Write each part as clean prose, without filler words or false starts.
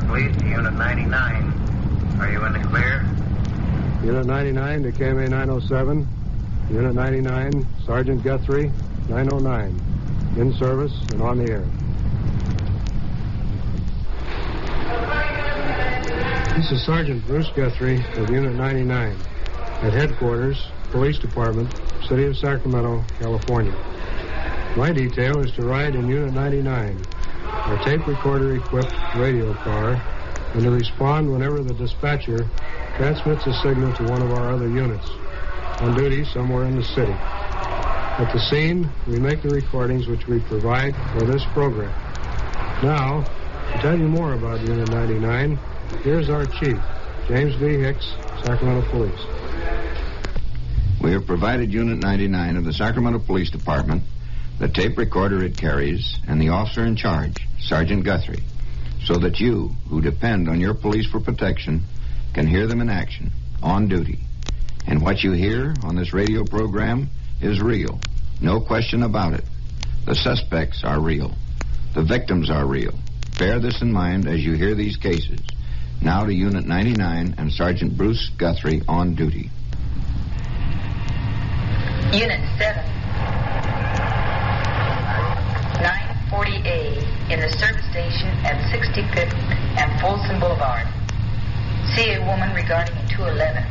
Police to Unit 99. Are you in the clear? Unit 99 to KMA 907. Unit 99, Sergeant Guthrie, 909. In service and on the air. This is Sergeant Bruce Guthrie of Unit 99 at Headquarters, Police Department, City of Sacramento, California. My detail is to ride in Unit 99, our tape recorder-equipped radio car, and to respond whenever the dispatcher transmits a signal to one of our other units on duty somewhere in the city. At the scene, we make the recordings which we provide for this program. Now, to tell you more about Unit 99, here's our chief, James V. Hicks, Sacramento Police. We have provided Unit 99 of the Sacramento Police Department the tape recorder it carries, and the officer in charge, Sergeant Guthrie, so that you, who depend on your police for protection, can hear them in action, on duty. And what you hear on this radio program is real. No question about it. The suspects are real. The victims are real. Bear this in mind as you hear these cases. Now to Unit 99 and Sergeant Bruce Guthrie on duty. Unit 7. 940A in the service station at 65th and Folsom Boulevard. See a woman regarding a 211.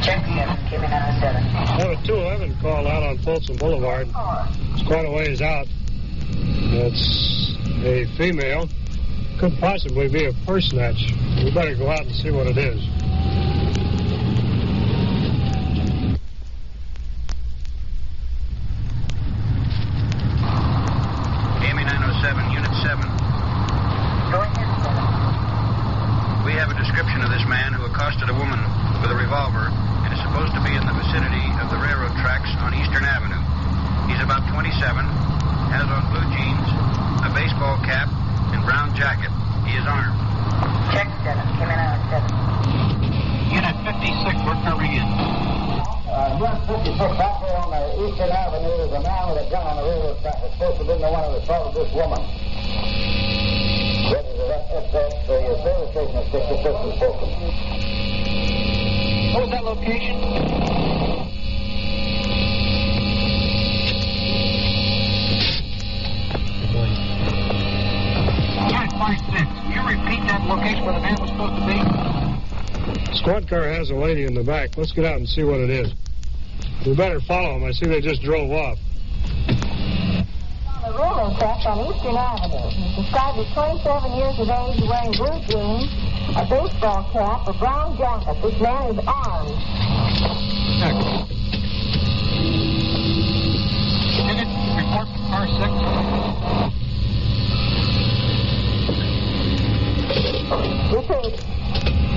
Check 7, Kevin 907. I have a 211 call out on Folsom Boulevard. It's quite a ways out. It's a female. Could possibly be a purse snatch. We better go out and see what it is. Amy 907, Unit 7. Go ahead, 7. We have a description of this man who accosted a woman with a revolver and is supposed to be in the vicinity of the railroad tracks on Eastern Avenue. He's about 27, has on blue jeans, a baseball cap, and brown jacket. He is armed. Check 7, Kevin 907. Unit 56, we're covering in. Unit 56, out there on the Eastern Avenue, there's a man with a gun on the railroad track that's supposed to have been the one who assaulted this woman. Ready to escort to your service station at 65th and Folsom. What was that location? Unit 56, will you repeat that location where the man was supposed to be? Squad car has a lady in the back. Let's get out and see what it is. We better follow them. I see they just drove off. On the railroad tracks on Eastern Avenue. He's described as 27 years of age, wearing blue jeans, a baseball cap, a brown jacket. This man is armed. Check. Unit, report from car 6. Repeat.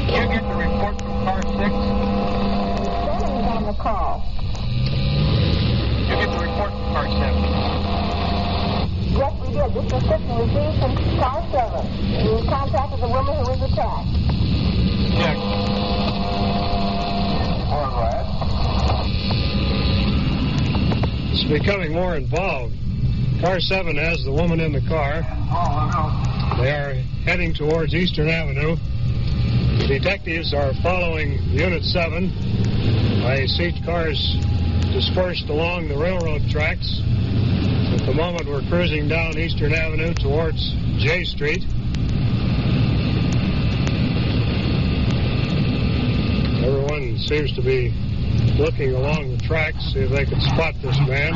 You get the report from car 6. Lieutenant's on the call. You get the report from car 7. Yes, we did. This description was received from car 7. We contacted the woman who was attacked. Check. All right. It's becoming more involved. Car 7 has the woman in the car. They are heading towards Eastern Avenue. The detectives are following Unit 7. I see cars dispersed along the railroad tracks. At the moment, we're cruising down Eastern Avenue towards J Street. Everyone seems to be looking along the tracks, see if they can spot this man.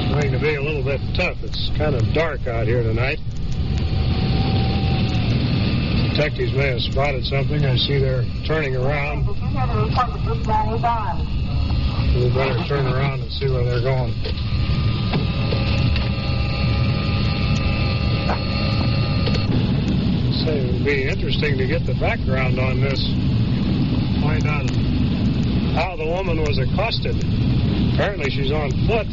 It's going to be a little bit tough. It's kind of dark out here tonight. Detectives may have spotted something. I see they're turning around. Did you hear the report that this man is armed? We better turn around and see where they're going. Say it would be interesting to get the background on this. Find out how the woman was accosted. Apparently she's on foot.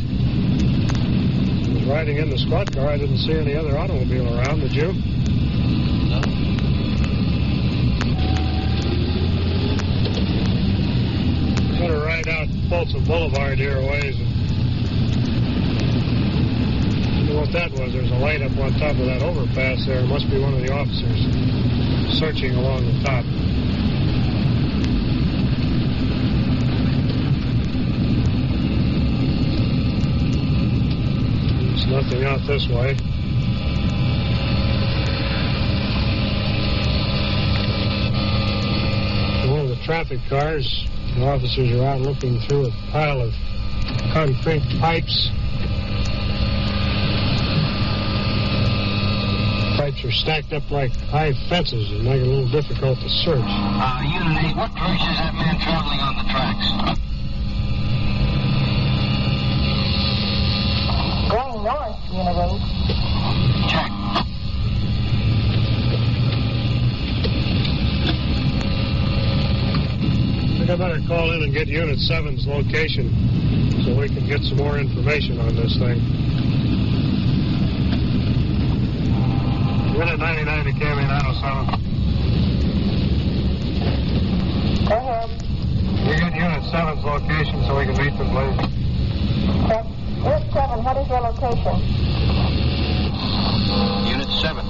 She was riding in the squad car. I didn't see any other automobile around, did you? put her right out Folsom Boulevard here a ways. And what that was, there's a light up on top of that overpass there. It must be one of the officers searching along the top. There's nothing out this way. One of the traffic cars, the officers are out looking through a pile of concrete pipes. Pipes are stacked up like high fences and make it a little difficult to search. Unit 8, what direction is that man traveling on the tracks? Going north, Unit 8. Check. I think I better call in and get Unit 7's location so we can get some more information on this thing. Unit 99 to KM 907. Go ahead. You get Unit 7's location so we can meet them, please. Check. Unit 7, what is your location? Unit 7.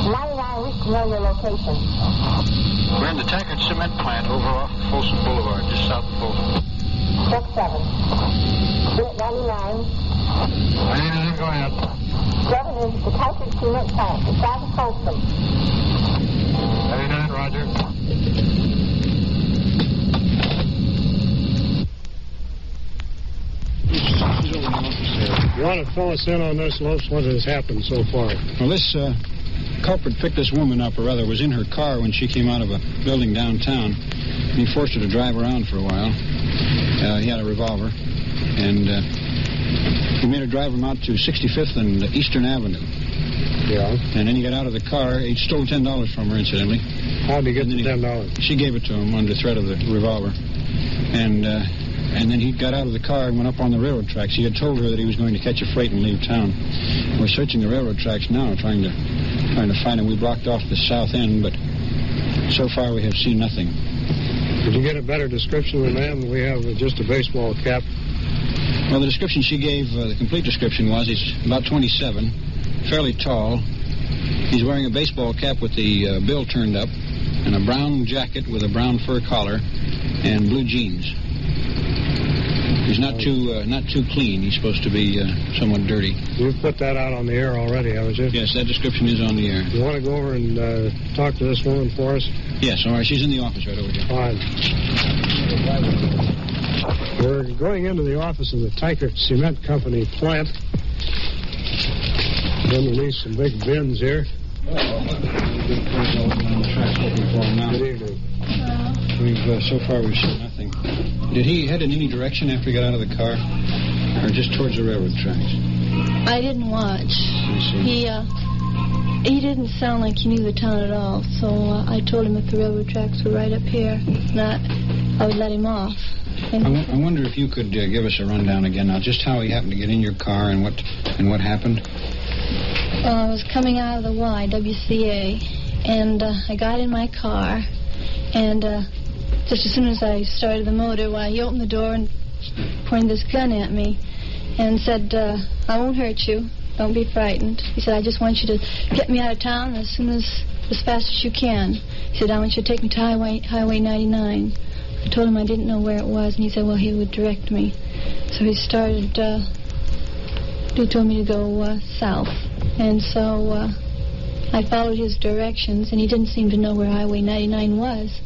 99 wish to know your location. We're in the Taggart Cement Plant over off Folsom Boulevard, just south of Folsom. Check 7. Unit 99. 99, go ahead. 7 is the Taggart Cement Plant, just south of Folsom. 99, roger. You want to fill us in on this, Lopes? What has happened so far? Well, this culprit picked this woman up, or rather was in her car when she came out of a building downtown. He forced her to drive around for a while. He had a revolver. And he made her drive him out to 65th and Eastern Avenue. Yeah. And then he got out of the car. He stole $10 from her, incidentally. How'd he get the $10? She gave it to him under threat of the revolver. And then he got out of the car and went up on the railroad tracks. He had told her that he was going to catch a freight and leave town. We're searching the railroad tracks now, trying to find him. We blocked off the south end, but so far we have seen nothing. Did you get a better description of the man than we have with just a baseball cap? Well, the description she gave, the complete description was he's about 27, fairly tall. He's wearing a baseball cap with the bill turned up, and a brown jacket with a brown fur collar, and blue jeans. He's not too clean. He's supposed to be somewhat dirty. You've put that out on the air already, haven't you? Yes, that description is on the air. You want to go over and talk to this woman for us? Yes, all right. She's in the office right over here. Fine. We're going into the office of the Taggart Cement Company plant. Underneath some big bins here. Good evening. So far we've seen nothing. Did he head in any direction after he got out of the car? Or just towards the railroad tracks? I didn't watch. I see. He didn't sound like he knew the town at all, so I told him if the railroad tracks were right up here, I would let him off. I wonder if you could give us a rundown again now, just how he happened to get in your car and what happened. I was coming out of the YWCA, and I got in my car, and just as soon as I started the motor, he opened the door and pointed this gun at me and said, I won't hurt you. Don't be frightened. He said, I just want you to get me out of town as fast as you can. He said, I want you to take me to Highway 99. I told him I didn't know where it was, and he said, well, he would direct me. So he started, he told me to go south. And so I followed his directions, and he didn't seem to know where Highway 99 was.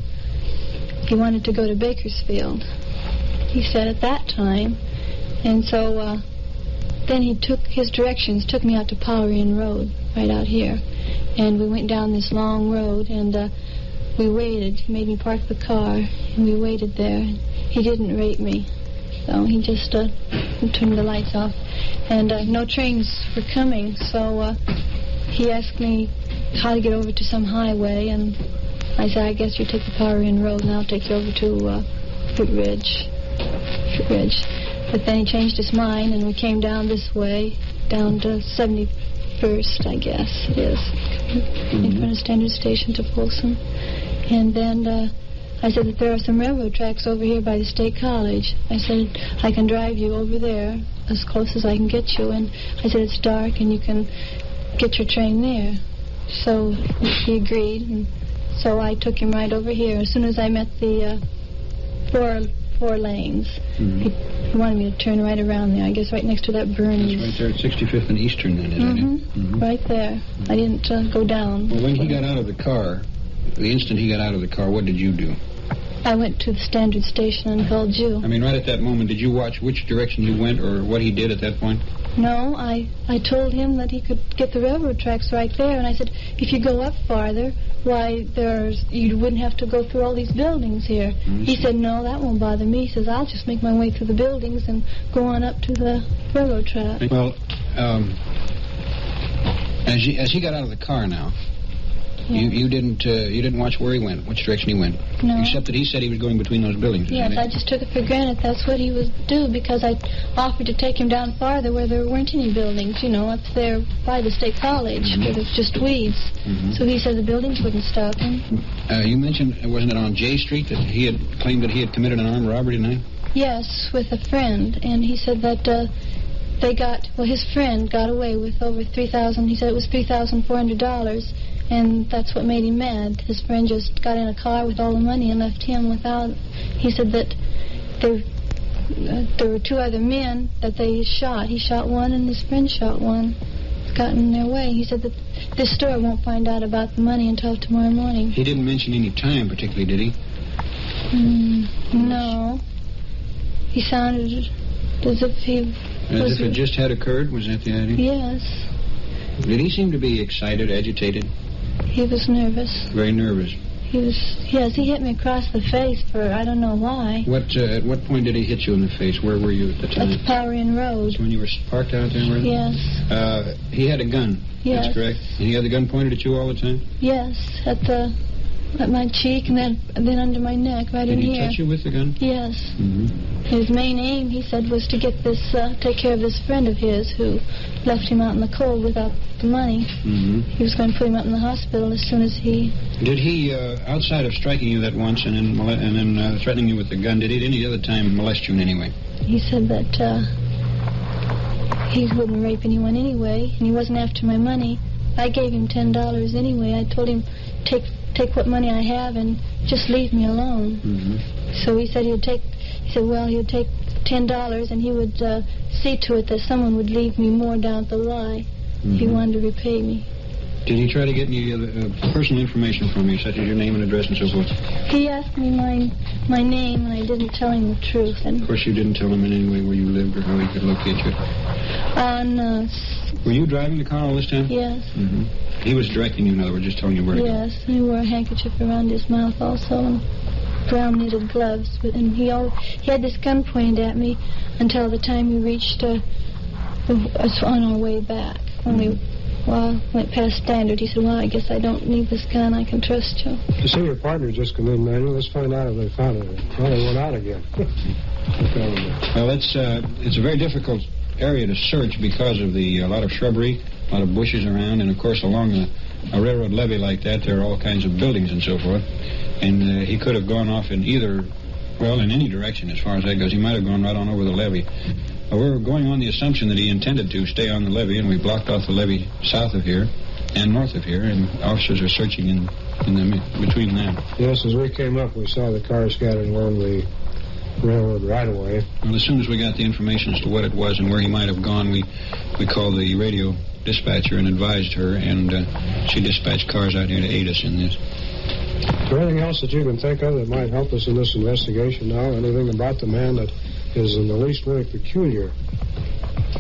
He wanted to go to Bakersfield, he said at that time. And so then he took his directions, took me out to Power Inn Road, right out here. And we went down this long road, and we waited. He made me park the car, and we waited there. He didn't rape me, so he just turned the lights off. And no trains were coming, so he asked me how to get over to some highway, and I said, I guess you take the Power Inn Road, and I'll take you over to Fruit Ridge. But then he changed his mind, and we came down this way, down to 71st, I guess it is, in front of Standard Station to Folsom. And then I said that there are some railroad tracks over here by the State College. I said, I can drive you over there as close as I can get you. And I said, it's dark and you can get your train there. So he agreed, and so I took him right over here. As soon as I met the four lanes, he wanted me to turn right around there, I guess right next to that Burns. That's right there at 65th and Eastern, then, isn't it? Right there. I didn't go down. Well, when he got out of the car, the instant he got out of the car, what did you do? I went to the Standard Station and called you. I mean, right at that moment, did you watch which direction he went or what he did at that point? No, I told him that he could get the railroad tracks right there, and I said, if you go up farther, why, you wouldn't have to go through all these buildings here. He said, no, that won't bother me. He says, I'll just make my way through the buildings and go on up to the railroad track. Well, as he got out of the car now, you didn't watch where he went, which direction he went. No. Except that he said he was going between those buildings. Yes, I just took it for granted that's what he would do, because I offered to take him down farther where there weren't any buildings, up there by the State College, where there's just weeds. So he said the buildings wouldn't stop him. You mentioned, wasn't it on J Street, that he had claimed that he had committed an armed robbery tonight? Yes, with a friend, and he said that his friend got away with over $3,000. He said it was $3,400. And that's what made him mad. His friend just got in a car with all the money and left him without. He said that there were two other men that they shot. He shot one and his friend shot one. It's gotten in their way. He said that this store won't find out about the money until tomorrow morning. He didn't mention any time particularly, did he? No. He sounded as if he... As if it just had occurred? Was that the idea? Yes. Did he seem to be excited, agitated? He was nervous. Very nervous. Yes, he hit me across the face for I don't know why. At what point did he hit you in the face? Where were you at the time? That's Power Inn Road. So when you were parked out there? Yes. He had a gun. Yes. That's correct. And he had the gun pointed at you all the time? Yes, at my cheek and then under my neck, right in here. Did he touch you with the gun? Yes. His main aim, he said, was to get take care of this friend of his who left him out in the cold without the money. He was going to put him out in the hospital as soon as he... Did he, outside of striking you that once and then threatening you with the gun, did he at any other time molest you in any way? He said that he wouldn't rape anyone anyway, and he wasn't after my money. I gave him $10 anyway. I told him, take what money I have and just leave me alone. So he said he'd take $10 and he would see to it that someone would leave me more down at the Y. He wanted to repay me. Did he try to get any personal information from you, such as your name and address and so forth? He asked me my name, and I didn't tell him the truth. And of course, you didn't tell him in any way where you lived or how he could locate you. Were you driving the car all this time? Yes. He was directing you, in other words, just telling you where to go. Yes, and he wore a handkerchief around his mouth also, and brown knitted gloves. And he had this gun pointed at me until the time we reached us on our way back. When we went past Standard, he said, well, I guess I don't need this gun. I can trust you. You see your partner just come in, Manuel. Let's find out if they found it. Well, they went out again. Well, it's a very difficult area to search because of a lot of shrubbery, a lot of bushes around, and, of course, along a railroad levee like that, there are all kinds of buildings and so forth. And he could have gone off in any direction as far as that goes. He might have gone right on over the levee. We're going on the assumption that he intended to stay on the levee, and we blocked off the levee south of here and north of here, and officers are searching in between them. Yes, as we came up, we saw the car scattered along the railroad right-of-way. Well, as soon as we got the information as to what it was and where he might have gone, we called the radio dispatcher and advised her, and she dispatched cars out here to aid us in this. Is there anything else that you can think of that might help us in this investigation now? Anything about the man that is in the least really peculiar?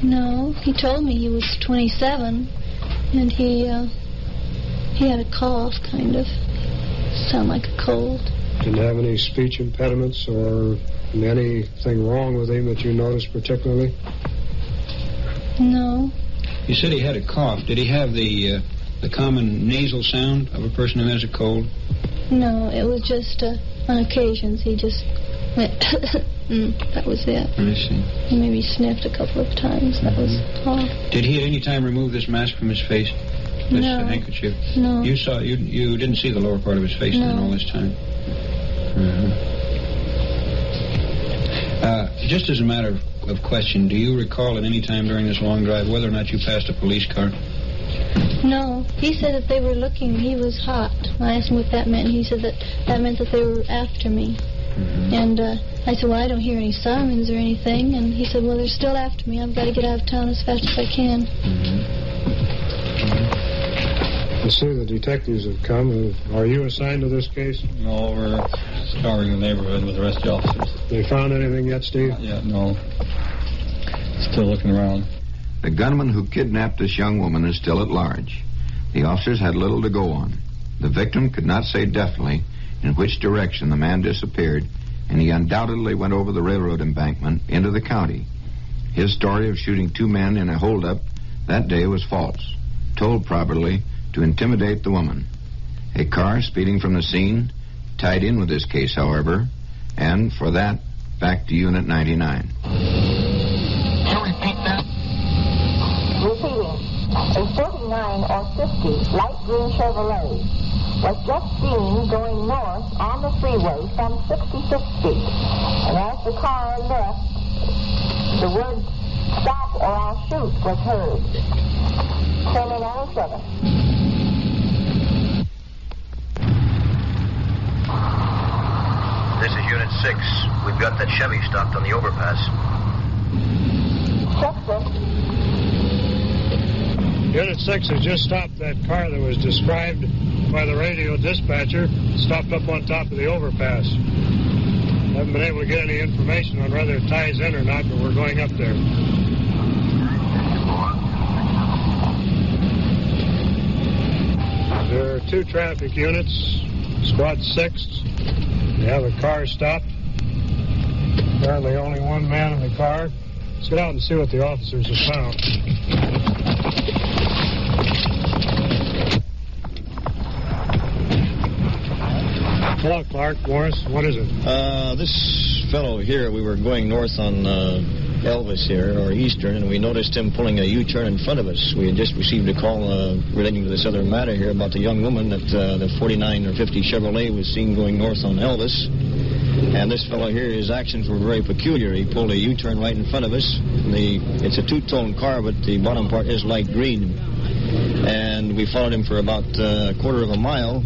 No, he told me he was 27, and he had a cough, kind of. Sound like a cold. Didn't have any speech impediments or anything wrong with him that you noticed particularly? No. You said he had a cough. Did he have the common nasal sound of a person who has a cold? No, it was just on occasions he just went, that was it. I see. He maybe sniffed a couple of times. That was all. Did he at any time remove this mask from his face? This No. handkerchief? No. You didn't see the lower part of his face then all this time? Just as a matter of question, do you recall at any time during this long drive whether or not you passed a police car? No. He said that they were looking. He was hot. I asked him what that meant. He said that meant that they were after me. And I said, well, I don't hear any sirens or anything. And he said, well, they're still after me. I've got to get out of town as fast as I can. I see the detectives have come. Are you assigned to this case? No, we're scouring the neighborhood with the rest of the officers. They found anything yet, Steve? Not yet, no. Still looking around. The gunman who kidnapped this young woman is still at large. The officers had little to go on. The victim could not say definitely in which direction the man disappeared, and he undoubtedly went over the railroad embankment into the county. His story of shooting 2 men in a holdup that day was false, told probably to intimidate the woman. A car speeding from the scene tied in with this case, however, and for that, back to Unit 99. Repeating, a 49 or 50 light green Chevrolet was just seen going north on the freeway from 66th Street. And as the car left, the word stop or I'll shoot was heard. Terminal 7. This is Unit 6. We've got that Chevy stopped on the overpass. Check this. Unit 6 has just stopped that car that was described by the radio dispatcher, stopped up on top of the overpass. Haven't been able to get any information on whether it ties in or not, but we're going up there. There are 2 traffic units, Squad 6. They have a car stopped. Apparently only 1 man in the car. Let's get out and see what the officers have found. Hello, Clark. Morris, what is it? This fellow here, we were going north on Elvis here, or Eastern, and we noticed him pulling a U-turn in front of us. We had just received a call relating to this other matter here about the young woman that the 49 or 50 Chevrolet was seen going north on Elvis. And this fellow here, his actions were very peculiar. He pulled a U-turn right in front of us. It's a 2-tone car, but the bottom part is light green. And we followed him for about a quarter of a mile.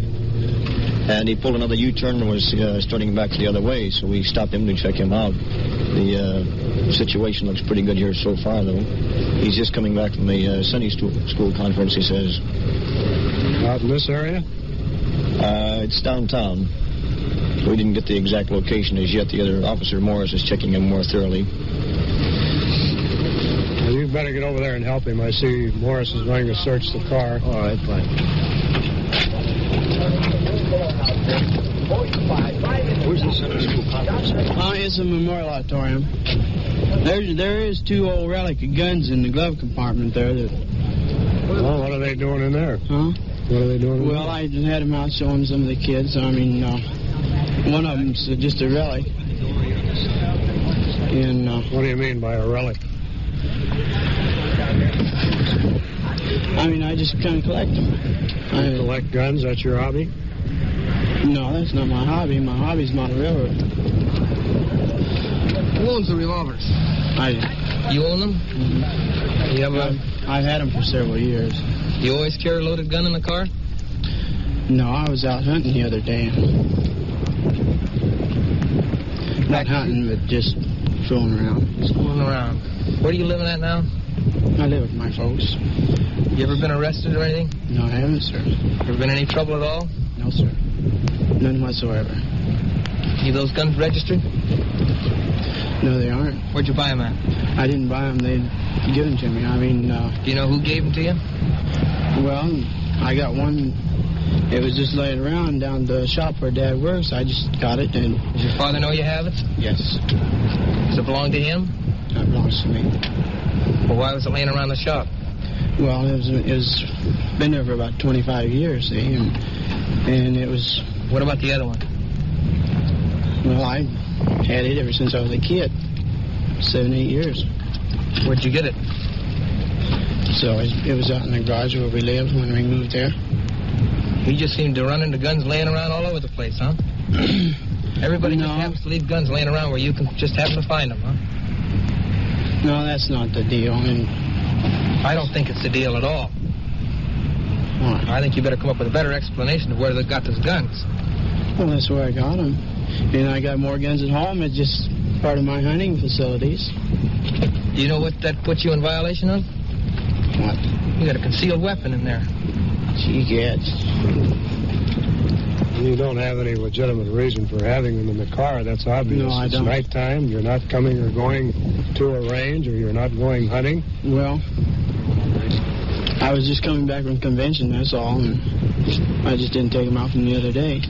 And he pulled another U-turn and was starting back the other way, so we stopped him to check him out. The situation looks pretty good here so far, though. He's just coming back from a Sunday school conference, he says. Out in this area? It's downtown. We didn't get the exact location as yet. The other officer, Morris, is checking him more thoroughly. Well, you better get over there and help him. I see Morris is going to search the car. All right, fine. Where's the Sunday school conference? It's a memorial auditorium. There is 2 old relic guns in the glove compartment there. Well, what are they doing in there? Huh? What are they doing in there? Well, I had them out showing some of the kids. I mean, one of them's just a relic. And what do you mean by a relic? I mean, I just kind of collect them. You collect guns? That's your hobby? No, that's not my hobby. My hobby's my railroad. Who owns the revolvers? I do. You own them? Mm-hmm. You ever? I've had them for several years. You always carry a loaded gun in the car? No, I was out hunting the other day. Not hunting, but just fooling around. Fooling around. Where are you living at now? I live with my folks. You ever been arrested or anything? No, I haven't, sir. Ever been any trouble at all? No, sir. None whatsoever. You those guns registered? No, they aren't. Where'd you buy them at? I didn't buy them. They'd given to me. I mean... Do you know who gave them to you? Well, I got one. It was just laying around down the shop where Dad works. I just got it and... Does your father know you have it? Yes. Does it belong to him? It belongs to me. Well, why was it laying around the shop? Well, it was been there for about 25 years, see, and it was... What about the other one? Well, I had it ever since I was a kid, 7, 8 years. Where'd you get it? So it was out in the garage where we lived when we moved there. You just seemed to run into guns laying around all over the place, huh? Everybody just happens to leave guns laying around where you can just happen to find them, huh? No, that's not the deal. And I don't think it's the deal at all. What? I think you better come up with a better explanation of where they got those guns. Well, that's where I got them. And I got more guns at home. It's just part of my hunting facilities. Do you know what that puts you in violation of? What? You got a concealed weapon in there. Gee, kids. You don't have any legitimate reason for having them in the car. That's obvious. No, I don't. It's nighttime. You're not coming or going to a range, or you're not going hunting. Well, I was just coming back from convention, that's all. And I just didn't take them out from the other day.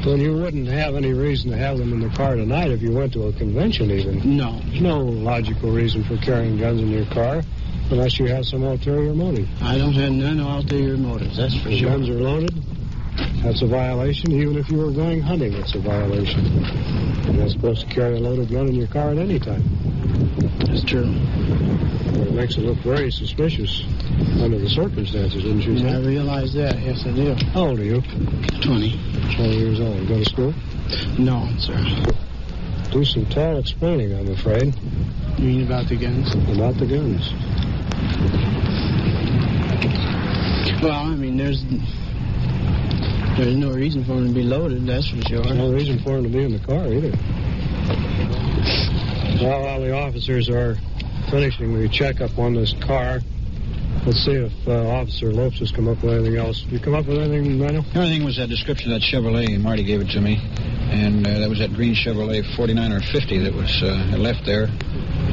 Well, you wouldn't have any reason to have them in the car tonight if you went to a convention even. No. There's no logical reason for carrying guns in your car unless you have some ulterior motive. I don't have none ulterior motives, that's for The sure. guns are loaded. That's a violation. Even if you were going hunting, it's a violation. You're not supposed to carry a loaded gun in your car at any time. That's true. Well, it makes it look very suspicious under the circumstances, didn't you? I realize that. Yes, I do. How old are you? 20. 20 years old. Go to school? No, sir. Do some tall explaining, I'm afraid. You mean about the guns? About the guns. Well, I mean, there's no reason for them to be loaded, that's for sure. There's no reason for them to be in the car, either. Well, while the officers are finishing the checkup on this car, let's see if Officer Lopes has come up with anything else. You come up with anything, Rhino? Everything was that description of that Chevrolet. Marty gave it to me. And that was that green Chevrolet 49 or 50 that was left there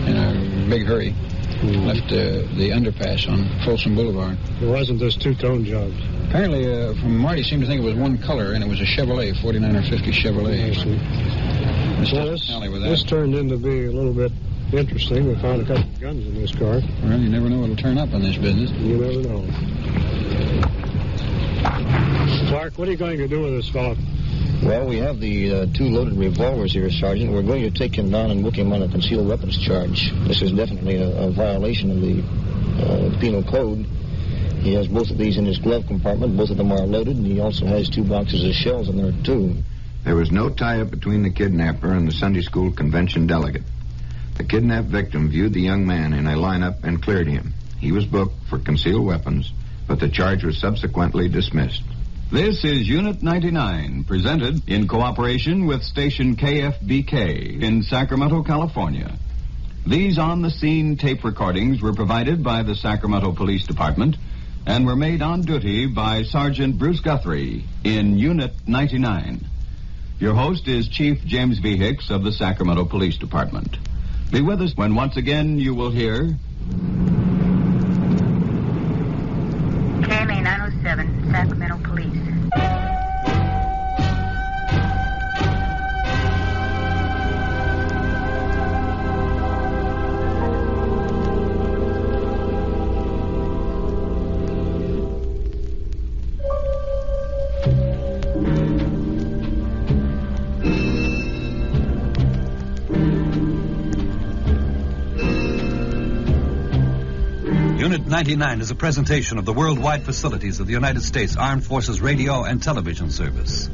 in a big hurry. Left the underpass on Folsom Boulevard. It wasn't this two-tone job. Apparently, from Marty, seemed to think it was one color, and it was a Chevrolet, 49 or 50 Chevrolet. I see. Well, this turned into be a little bit interesting. We found a couple of guns in this car. Well, you never know what'll turn up in this business. You never know. Clark, what are you going to do with this fellow? Well, we have the two loaded revolvers here, Sergeant. We're going to take him down and book him on a concealed weapons charge. This is definitely a violation of the penal code. He has both of these in his glove compartment. Both of them are loaded, and he also has 2 boxes of shells in there, too. There was no tie-up between the kidnapper and the Sunday school convention delegate. The kidnapped victim viewed the young man in a lineup and cleared him. He was booked for concealed weapons, but the charge was subsequently dismissed. This is Unit 99, presented in cooperation with station KFBK in Sacramento, California. These on-the-scene tape recordings were provided by the Sacramento Police Department and were made on duty by Sergeant Bruce Guthrie in Unit 99. Your host is Chief James V. Hicks of the Sacramento Police Department. Be with us when once again you will hear... KMA 907, Sacramento Police. Unit 99 is a presentation of the worldwide facilities of the United States Armed Forces Radio and Television Service.